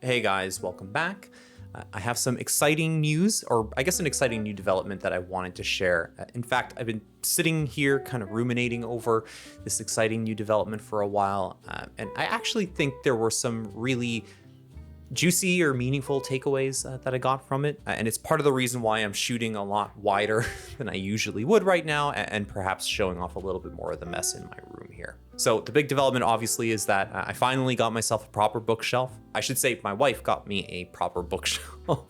Hey guys, welcome back. I have some exciting news, or I guess an exciting new development that I wanted to share. In fact, I've been sitting here kind of ruminating over this exciting new development for a while, and I actually think there were some really juicy or meaningful takeaways that I got from it. And it's part of the reason why I'm shooting a lot wider than I usually would right now, and perhaps showing off a little bit more of the mess in my room here. So the big development obviously is that I finally got myself a proper bookshelf. I should say my wife got me a proper bookshelf.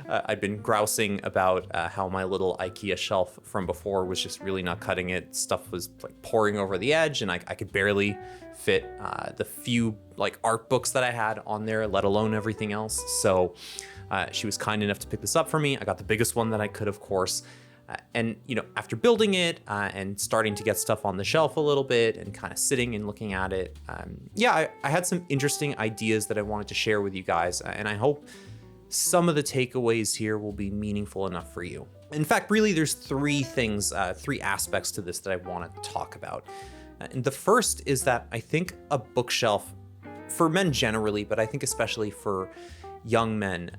I've been grousing about how my little IKEA shelf from before was just really not cutting it. Stuff was like pouring over the edge, and I could barely fit the few like art books that I had on there, let alone everything else. So she was kind enough to pick this up for me. I got the biggest one that I could, of course. And, you know, after building it and starting to get stuff on the shelf a little bit and kind of sitting and looking at it, I had some interesting ideas that I wanted to share with you guys. And I hope some of the takeaways here will be meaningful enough for you. In fact, really, there's three aspects to this that I want to talk about. And the first is that I think a bookshelf, for men generally, but I think especially for young men,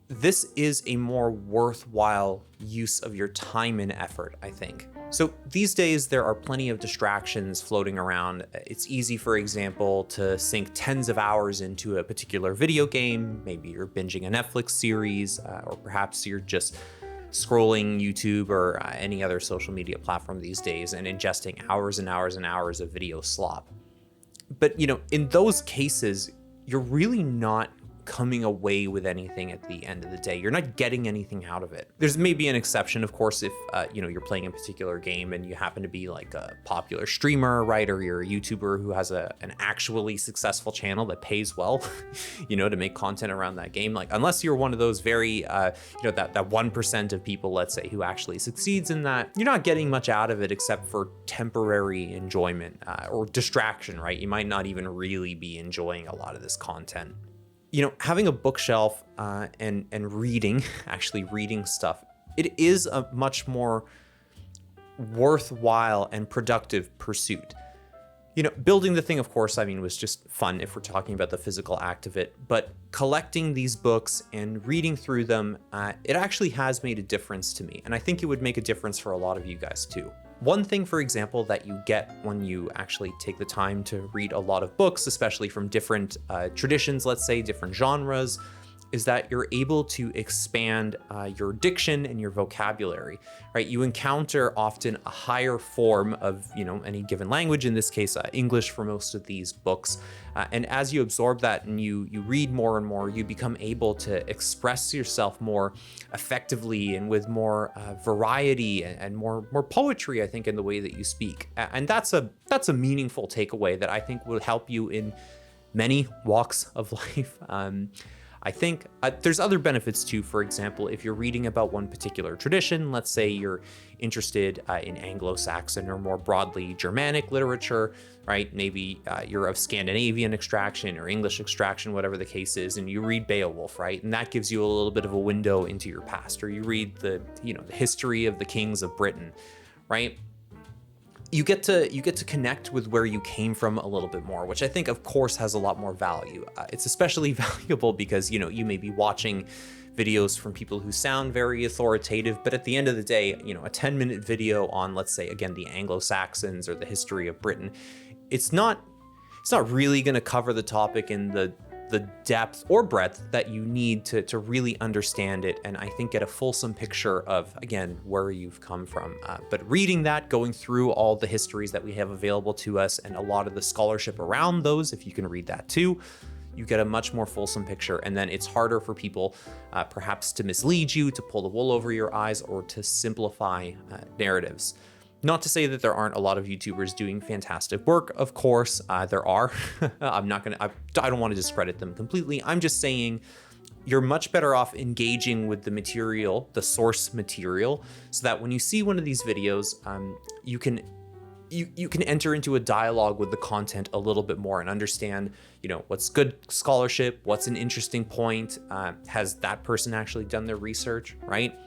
this is a more worthwhile use of your time and effort, I think. So these days, there are plenty of distractions floating around. It's easy, for example, to sink tens of hours into a particular video game. Maybe you're binging a Netflix series, or perhaps you're just scrolling YouTube or any other social media platform these days and ingesting hours and hours and hours of video slop. But, you know, in those cases, you're really not coming away with anything at the end of the day. You're not getting anything out of it. There's maybe an exception, of course, if you're playing a particular game and you happen to be like a popular streamer, right? Or you're a YouTuber who has an actually successful channel that pays well, to make content around that game. Like, unless you're one of those very, that 1% of people, let's say, who actually succeeds in that, you're not getting much out of it except for temporary enjoyment or distraction, right? You might not even really be enjoying a lot of this content. Having a bookshelf and reading, actually reading stuff, it is a much more worthwhile and productive pursuit. Building the thing, of course, was just fun if we're talking about the physical act of it, but collecting these books and reading through them, it actually has made a difference to me. And I think it would make a difference for a lot of you guys too. One thing, for example, that you get when you actually take the time to read a lot of books, especially from different traditions, let's say, different genres, is that you're able to expand your diction and your vocabulary, right? You encounter often a higher form of, any given language, in this case, English for most of these books. And as you absorb that and you read more and more, you become able to express yourself more effectively and with more variety and more poetry, I think, in the way that you speak. And that's a meaningful takeaway that I think will help you in many walks of life. I think there's other benefits too. For example, if you're reading about one particular tradition, let's say you're interested in Anglo-Saxon or more broadly Germanic literature, right? Maybe you're of Scandinavian extraction or English extraction, whatever the case is, and you read Beowulf, right? And that gives you a little bit of a window into your past. Or you read the history of the kings of Britain, right? You get to connect with where you came from a little bit more, which I think, of course, has a lot more value. It's especially valuable because, you may be watching videos from people who sound very authoritative, but at the end of the day, a 10-minute video on, let's say, again, the Anglo-Saxons or the history of Britain, it's not really going to cover the topic in the depth or breadth that you need to really understand it, and I think get a fulsome picture of, again, where you've come from. But reading that, going through all the histories that we have available to us and a lot of the scholarship around those, if you can read that too, you get a much more fulsome picture, and then it's harder for people perhaps to mislead you, to pull the wool over your eyes, or to simplify narratives. Not to say that there aren't a lot of YouTubers doing fantastic work. Of course, there are. I don't want to discredit them completely. I'm just saying you're much better off engaging with the material, the source material, so that when you see one of these videos, you can enter into a dialogue with the content a little bit more and understand, what's good scholarship, what's an interesting point, has that person actually done their research, right?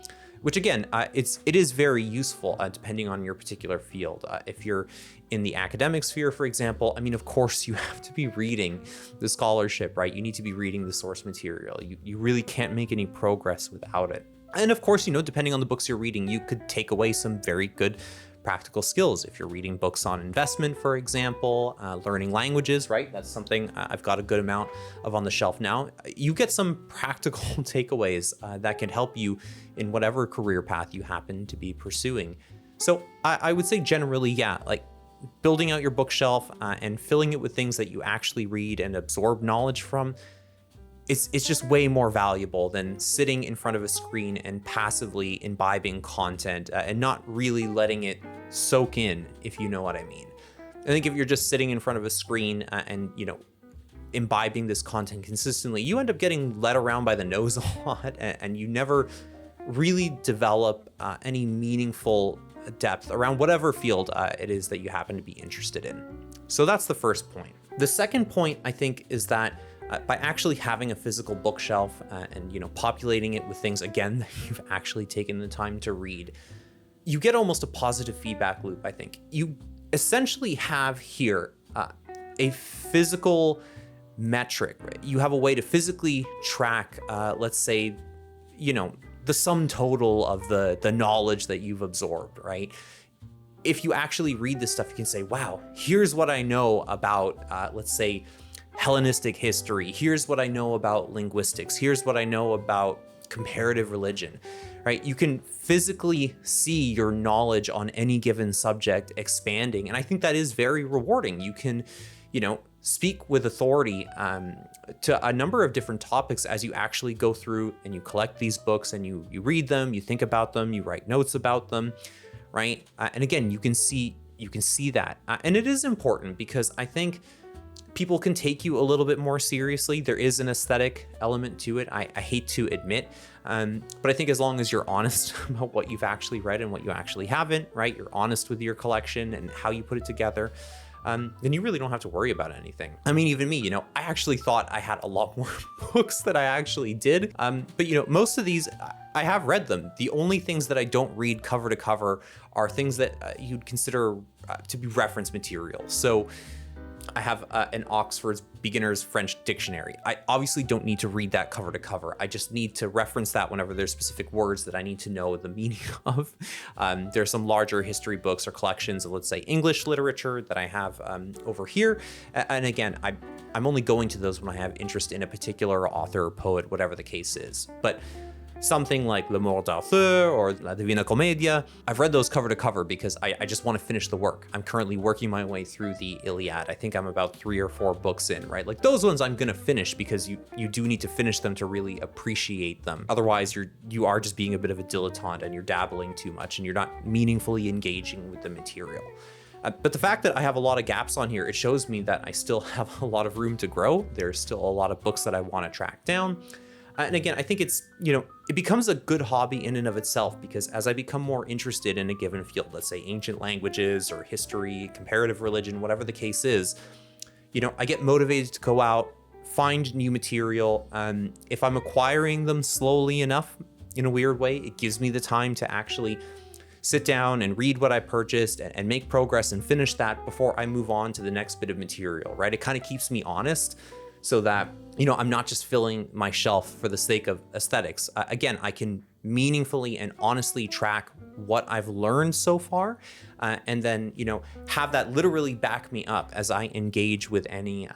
which again, it is very useful depending on your particular field. If you're in the academic sphere, for example, I mean, of course you have to be reading the scholarship, right? You need to be reading the source material. You really can't make any progress without it. And of course, depending on the books you're reading, you could take away some very good practical skills. If you're reading books on investment, for example, learning languages, right? That's something I've got a good amount of on the shelf now. You get some practical takeaways that can help you in whatever career path you happen to be pursuing. So I would say generally, yeah, like building out your bookshelf and filling it with things that you actually read and absorb knowledge from, it's just way more valuable than sitting in front of a screen and passively imbibing content and not really letting it soak in, if you know what I mean. I think if you're just sitting in front of a screen and imbibing this content consistently, you end up getting led around by the nose a lot, and you never really develop any meaningful depth around whatever field it is that you happen to be interested in. So that's the first point. The second point, I think, is that by actually having a physical bookshelf and populating it with things, again, that you've actually taken the time to read, you get almost a positive feedback loop, I think. You essentially have here a physical metric, right? You have a way to physically track, let's say, the sum total of the knowledge that you've absorbed, right? If you actually read this stuff, you can say, wow, here's what I know about, let's say, Hellenistic history. Here's what I know about linguistics. Here's what I know about comparative religion, right? You can physically see your knowledge on any given subject expanding. And I think that is very rewarding. You can, speak with authority to a number of different topics as you actually go through and you collect these books and you read them, you think about them, you write notes about them, right? And again, you can see that. And it is important because I think people can take you a little bit more seriously. There is an aesthetic element to it, I hate to admit. But I think as long as you're honest about what you've actually read and what you actually haven't, right? You're honest with your collection and how you put it together, then you really don't have to worry about anything. I mean, even me, I actually thought I had a lot more books than I actually did. But most of these, I have read them. The only things that I don't read cover to cover are things that you'd consider to be reference material. So I have an Oxford's Beginner's French Dictionary. I obviously don't need to read that cover to cover. I just need to reference that whenever there's specific words that I need to know the meaning of. There's some larger history books or collections of, let's say, English literature that I have over here. And again, I'm only going to those when I have interest in a particular author or poet, whatever the case is. But something like Le Mort d'Arthur or La Divina Commedia, I've read those cover to cover because I just want to finish the work. I'm currently working my way through the Iliad. I think I'm about 3 or 4 books in, right? Like those ones I'm going to finish because you do need to finish them to really appreciate them. Otherwise, you are just being a bit of a dilettante and you're dabbling too much and you're not meaningfully engaging with the material. But the fact that I have a lot of gaps on here, it shows me that I still have a lot of room to grow. There's still a lot of books that I want to track down. And again, I think it's, it becomes a good hobby in and of itself because as I become more interested in a given field, let's say ancient languages or history, comparative religion, whatever the case is, I get motivated to go out, find new material. If I'm acquiring them slowly enough, in a weird way, it gives me the time to actually sit down and read what I purchased and make progress and finish that before I move on to the next bit of material, right? It kind of keeps me honest so that, I'm not just filling my shelf for the sake of aesthetics. Again, I can meaningfully and honestly track what I've learned so far, and then, have that literally back me up as I engage with any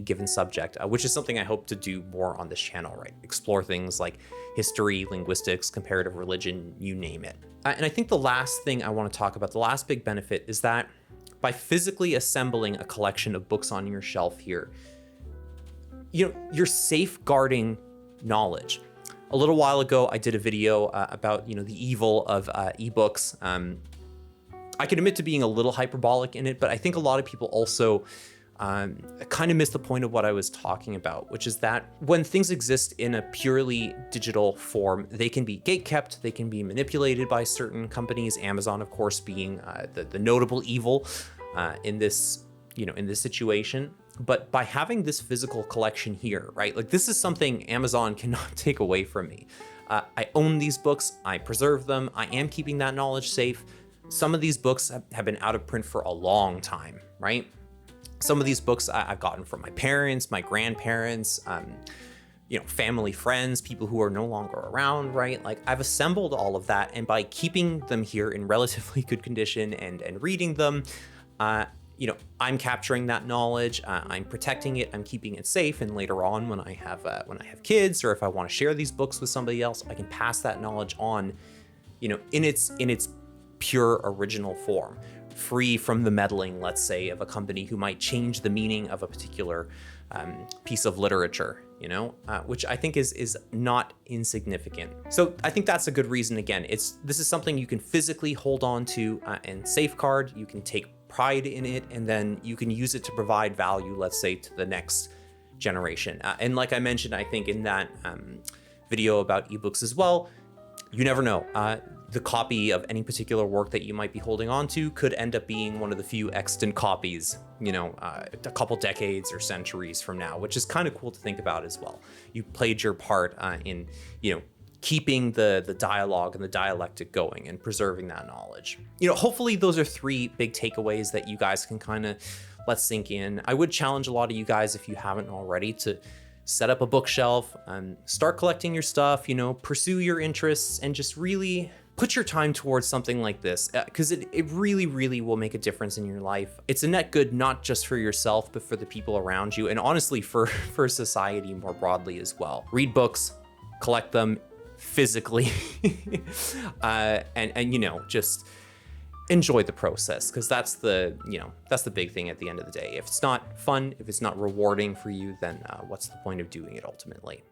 given subject, which is something I hope to do more on this channel, right? Explore things like history, linguistics, comparative religion, you name it. And I think the last thing I want to talk about, the last big benefit is that by physically assembling a collection of books on your shelf here, you're safeguarding knowledge. A little while ago, I did a video about, the evil of ebooks. I can admit to being a little hyperbolic in it, but I think a lot of people also kind of miss the point of what I was talking about, which is that when things exist in a purely digital form, they can be gatekept, they can be manipulated by certain companies, Amazon, of course, being the notable evil in this situation. But by having this physical collection here, right? Like this is something Amazon cannot take away from me. I own these books, I preserve them, I am keeping that knowledge safe. Some of these books have been out of print for a long time, right? Some of these books I've gotten from my parents, my grandparents, family, friends, people who are no longer around, right? Like, I've assembled all of that, and by keeping them here in relatively good condition and reading them, I'm capturing that knowledge, I'm protecting it, I'm keeping it safe, and later on, when I have kids, or if I want to share these books with somebody else, I can pass that knowledge on, in its pure original form, free from the meddling, let's say, of a company who might change the meaning of a particular piece of literature, which I think is not insignificant. So I think that's a good reason. Again, this is something you can physically hold on to and safeguard. You can take pride in it, and then you can use it to provide value, let's say, to the next generation. And like I mentioned, I think in that video about ebooks as well, you never know. The copy of any particular work that you might be holding on to could end up being one of the few extant copies, a couple decades or centuries from now, which is kind of cool to think about as well. You played your part in, keeping the dialogue and the dialectic going and preserving that knowledge. Hopefully those are 3 big takeaways that you guys can kind of let sink in. I would challenge a lot of you guys, if you haven't already, to set up a bookshelf and start collecting your stuff, pursue your interests, and just really put your time towards something like this, because it really, really will make a difference in your life. It's a net good, not just for yourself, but for the people around you, and honestly for society more broadly as well. Read books, collect them physically, and just enjoy the process, because that's the big thing at the end of the day. If it's not fun, if it's not rewarding for you, then what's the point of doing it ultimately?